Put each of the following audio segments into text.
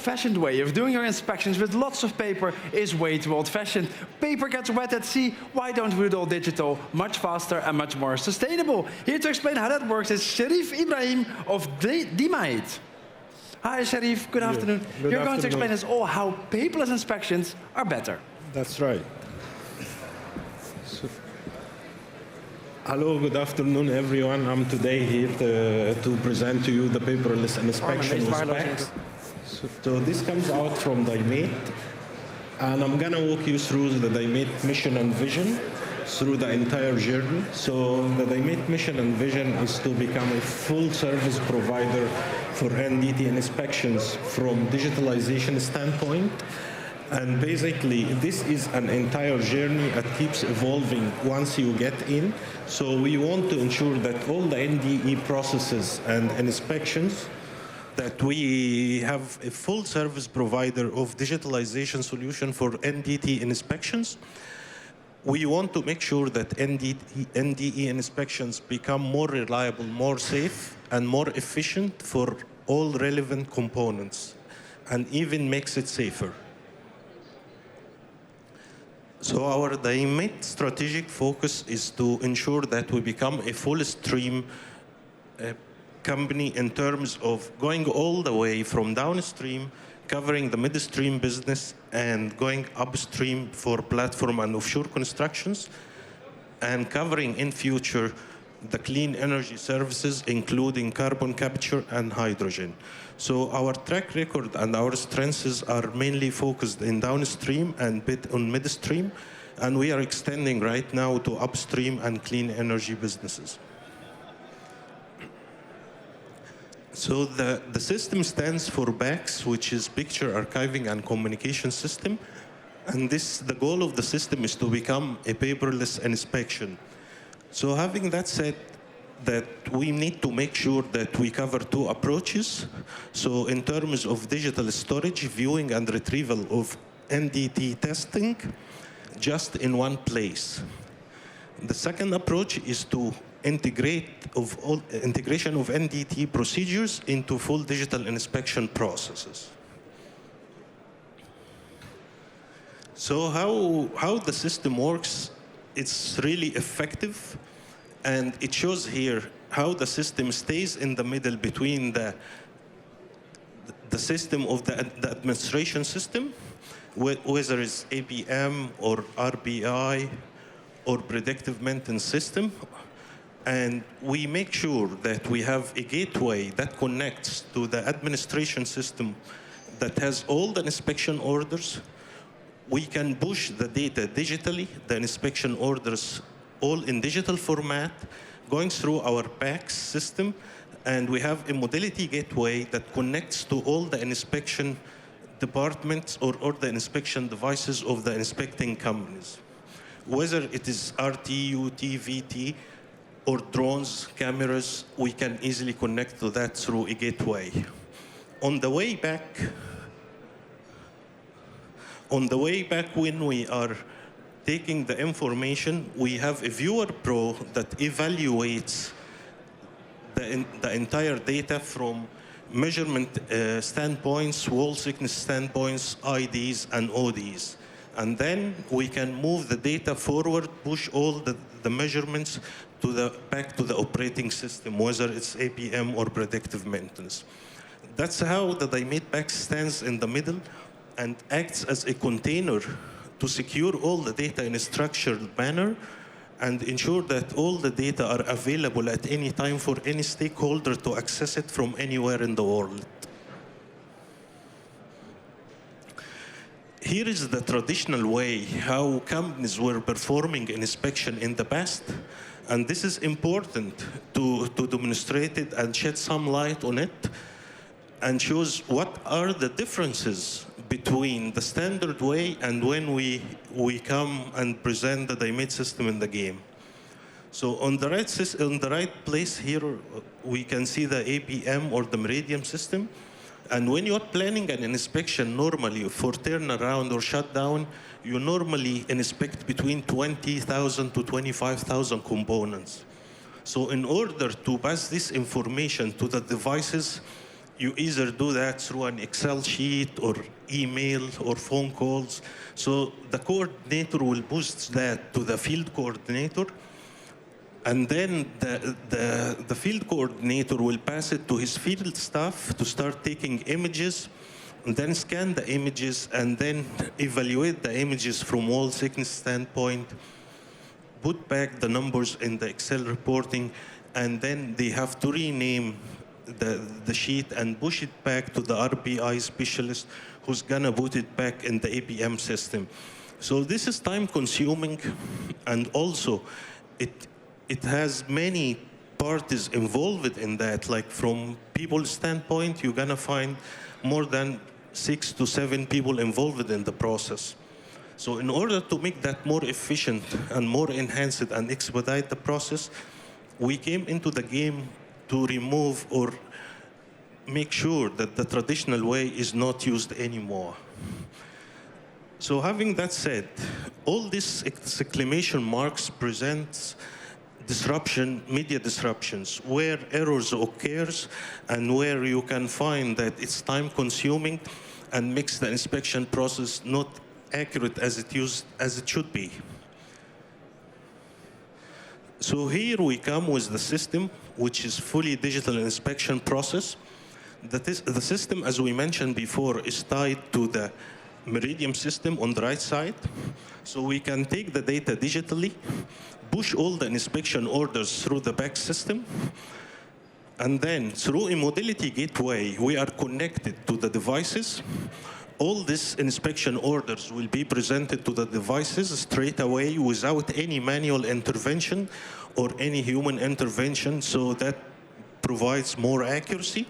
old-fashioned way of doing your inspections with lots of paper is way too old-fashioned. Paper gets wet at sea. Why don't we do it all digital, much faster and much more sustainable? Here to explain how that works is Sharif Ibrahim of Dimate. Hi, Sharif. Good afternoon. You're going to explain us all how paperless inspections are better. That's right. Hello, good afternoon, everyone. I'm today here to present to you the paperless inspection with PACS. So this comes out from Dimate, and I'm going to walk you through the Dimate mission and vision through the entire journey. So the Dimate mission and vision is to become a full service provider for NDT inspections from digitalization standpoint. And basically, this is an entire journey that keeps evolving once you get in. So we want to ensure that all the NDE processes and inspections, that we have a full service provider of digitalization solution for NDT inspections. We want to make sure that NDE inspections become more reliable, more safe, and more efficient for all relevant components, and even makes it safer. So our Dimate strategic focus is to ensure that we become a full stream company in terms of going all the way from downstream, covering the midstream business, and going upstream for platform and offshore constructions, and covering in future the clean energy services, including carbon capture and hydrogen. So our track record and our strengths are mainly focused in downstream and bit on midstream, and we are extending right now to upstream and clean energy businesses. So the system stands for PACS, which is Picture Archiving and Communication System, and the goal of the system is to become a paperless inspection. So having that said, that we need to make sure that we cover two approaches. So in terms of digital storage, viewing and retrieval of NDT testing, just in one place. The second approach is to integration of NDT procedures into full digital inspection processes. So how the system works, it's really effective. And it shows here how the system stays in the middle between the system of the administration system, whether it's APM or RBI or predictive maintenance system. And we make sure that we have a gateway that connects to the administration system that has all the inspection orders. We can push the data digitally, the inspection orders all in digital format, going through our PACS system, and we have a modality gateway that connects to all the inspection departments or the inspection devices of the inspecting companies. Whether it is RTU, TVT, or drones, cameras, we can easily connect to that through a gateway. On the way back when we are taking the information, we have a Viewer Pro that evaluates the entire data from measurement standpoints, wall thickness standpoints, IDs, and ODs. And then we can move the data forward, push all the measurements back to the operating system, whether it's APM or predictive maintenance. That's how the Dimate PACS stands in the middle and acts as a container to secure all the data in a structured manner and ensure that all the data are available at any time for any stakeholder to access it from anywhere in the world. Here is the traditional way how companies were performing an inspection in the past, and this is important to demonstrate it and shed some light on it and shows what are the differences between the standard way and when we come and present the Dimate system in the game. So on the right place here, we can see the APM or the Meridian system. And when you're planning an inspection normally for turnaround or shutdown, you normally inspect between 20,000 to 25,000 components. So in order to pass this information to the devices, you either do that through an Excel sheet or email or phone calls. So the coordinator will push that to the field coordinator, and then the field coordinator will pass it to his field staff to start taking images, and then scan the images, and then evaluate the images from wall thickness standpoint, put back the numbers in the Excel reporting, and then they have to rename the sheet and push it back to the RBI specialist who's gonna put it back in the APM system. So this is time consuming, and also it has many parties involved in that. Like from people's standpoint, you're gonna find more than 6 to 7 people involved in the process. So in order to make that more efficient and more enhanced and expedite the process, we came into the game to remove or make sure that the traditional way is not used anymore. So having that said, all these exclamation marks presents disruption, media disruptions, where errors occurs and where you can find that it's time consuming and makes the inspection process not accurate as it should be. So here we come with the system, which is fully digital inspection process. The system, as we mentioned before, is tied to the Meridian system on the right side. So we can take the data digitally, push all the inspection orders through the PACS system, and then through a modality gateway, we are connected to the devices. All these inspection orders will be presented to the devices straight away without any manual intervention or any human intervention, so that provides more accuracy.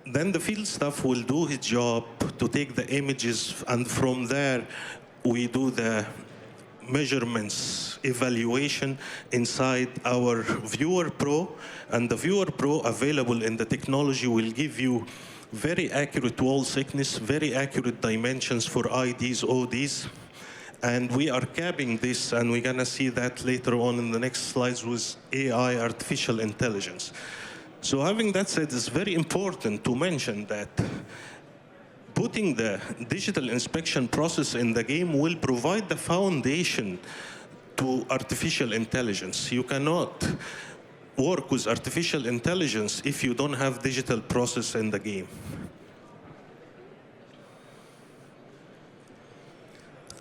Then the field staff will do his job to take the images, and from there we do the measurements evaluation inside our Viewer Pro, and the Viewer Pro available in the technology will give you very accurate wall thickness, very accurate dimensions for IDs, ODs. And we are capping this, and we're gonna see that later on in the next slides with AI, artificial intelligence. So having that said, it's very important to mention that putting the digital inspection process in the game will provide the foundation to artificial intelligence. You cannot work with artificial intelligence if you don't have digital process in the game.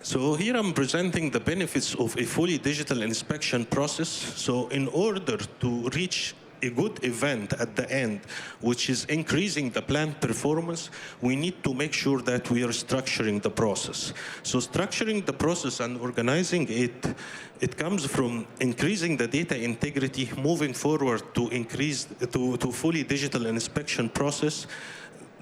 So here I'm presenting the benefits of a fully digital inspection process. So in order to reach a good event at the end, which is increasing the plant performance, we need to make sure that we are structuring the process. So structuring the process and organizing it comes from increasing the data integrity, moving forward to fully digital inspection process.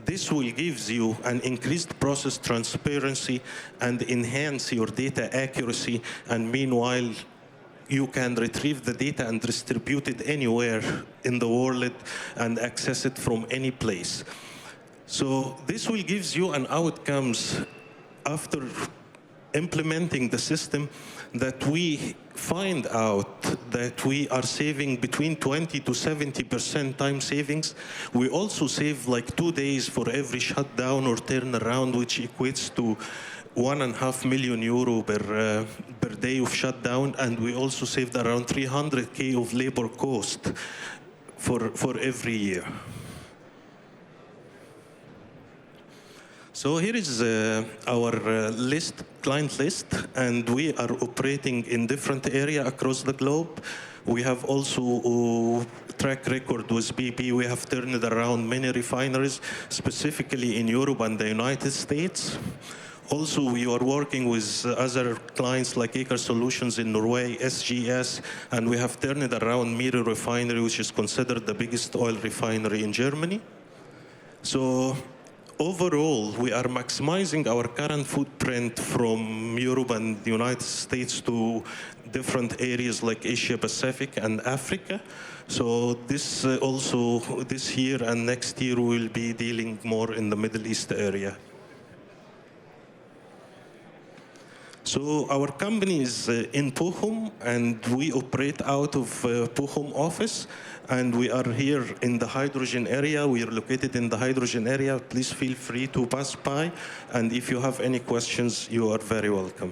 This will give you an increased process transparency and enhance your data accuracy, and meanwhile, you can retrieve the data and distribute it anywhere in the world and access it from any place. So this will give you an outcomes after implementing the system, that we find out that we are saving between 20 to 70% time savings. We also save like 2 days for every shutdown or turnaround, which equates to €1.5 million per day of shutdown, and we also saved around 300K of labor cost for every year. So here is our client list, and we are operating in different areas across the globe. We have also a track record with BP. We have turned around many refineries, specifically in Europe and the United States. Also, we are working with other clients like Aker Solutions in Norway, SGS, and we have turned around Miri Refinery, which is considered the biggest oil refinery in Germany. So overall, we are maximizing our current footprint from Europe and the United States to different areas like Asia Pacific and Africa. So this year and next year, we will be dealing more in the Middle East area. So our company is in Bochum, and we operate out of Bochum office. And we are here in the hydrogen area. We are located in the hydrogen area. Please feel free to pass by. And if you have any questions, you are very welcome.